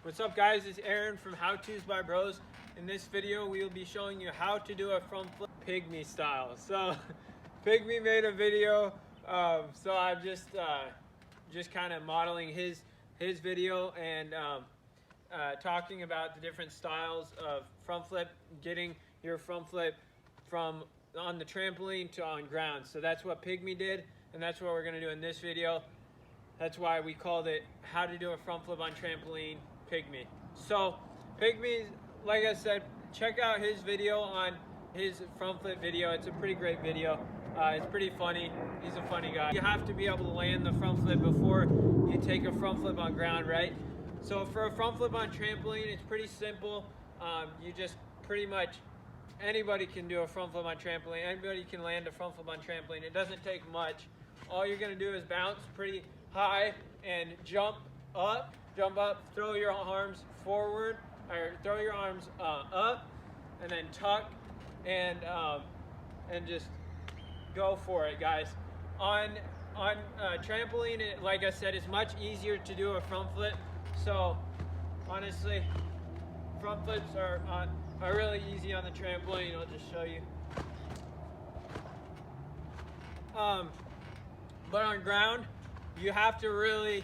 What's up guys, it's Aaron from How To's by Bros. In this video we will be showing you how to do a front flip pygmy style. So Pygmy made a video, so I'm just kind of modeling his video and talking about the different styles of front flip, getting your front flip from on the trampoline to on ground. So that's what Pygmy did, and that's what we're going to do in this video. That's why we called it How to Do a Front Flip on Trampoline Pygmy. So Pygmy, like I said, check out his video on his front flip video. It's a pretty great video. It's pretty funny. He's a funny guy. You have to be able to land the front flip before you take a front flip on ground, right? So for a front flip on trampoline, it's pretty simple. You just pretty much, anybody can do a front flip on trampoline. Anybody can land a front flip on trampoline. It doesn't take much. All you're gonna do is bounce pretty high and jump up, throw your arms forward, or throw your arms up, and then tuck, and just go for it, guys. On trampoline, like I said, it's much easier to do a front flip. So honestly, front flips are really easy on the trampoline. I'll just show you. But on ground, you have to really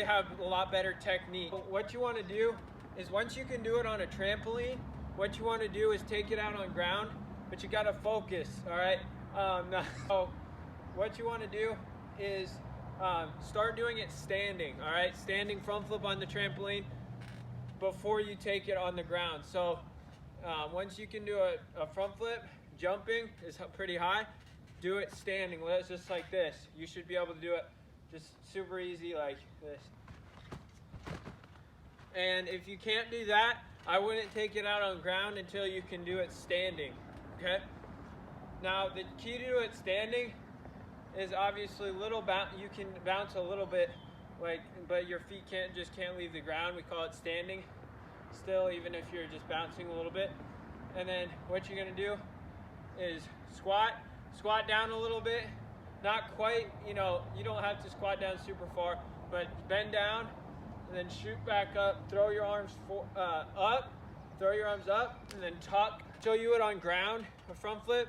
have a lot better technique. What you want to do is, once you can do it on a trampoline, what you want to do is take it out on ground, but you got to focus, all right? So what you want to do is start doing it standing, all right? Standing front flip on the trampoline before you take it on the ground. So once you can do a front flip, jumping is pretty high. Do it standing, just like this. You should be able to do it just super easy like this. And if you can't do that, I wouldn't take it out on ground until you can do it standing, okay? Now the key to do it standing is obviously you can bounce a little bit, but your feet can't leave the ground. We call it standing still, even if you're just bouncing a little bit. And then what you're gonna do is squat down a little bit. Not quite, you don't have to squat down super far, but bend down and then shoot back up, throw your arms up, throw your arms up, and then tuck. Show you it on ground, a front flip.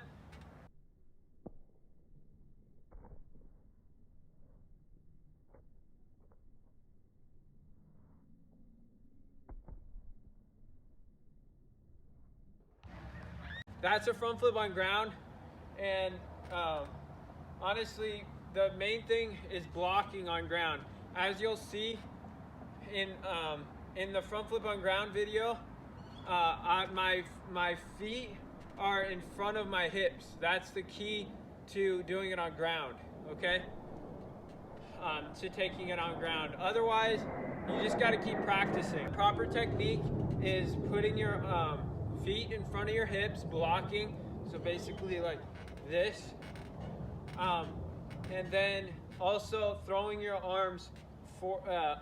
That's a front flip on ground, and honestly, the main thing is blocking on ground. As you'll see in the front flip on ground video, my feet are in front of my hips. That's the key to doing it on ground, okay? To taking it on ground. Otherwise, you just got to keep practicing. Proper technique is putting your feet in front of your hips, blocking, so basically like this, and then also throwing your arms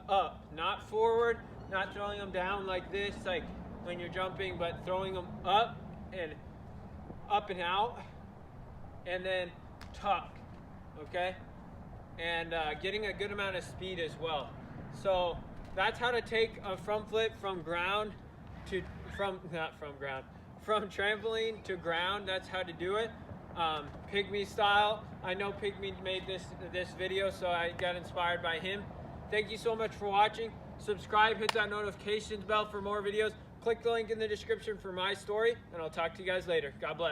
up, not forward, not throwing them down like this, like when you're jumping, but throwing them up and out, and then tuck, okay? And getting a good amount of speed as well. So that's how to take a front flip from ground to from trampoline to ground. That's how to do it, Pygmy style. I know Pygmy made this video, so I got inspired by him. Thank you so much for watching. Subscribe, hit that notifications bell for more videos. Click the link in the description for my story, and I'll talk to you guys later. God bless.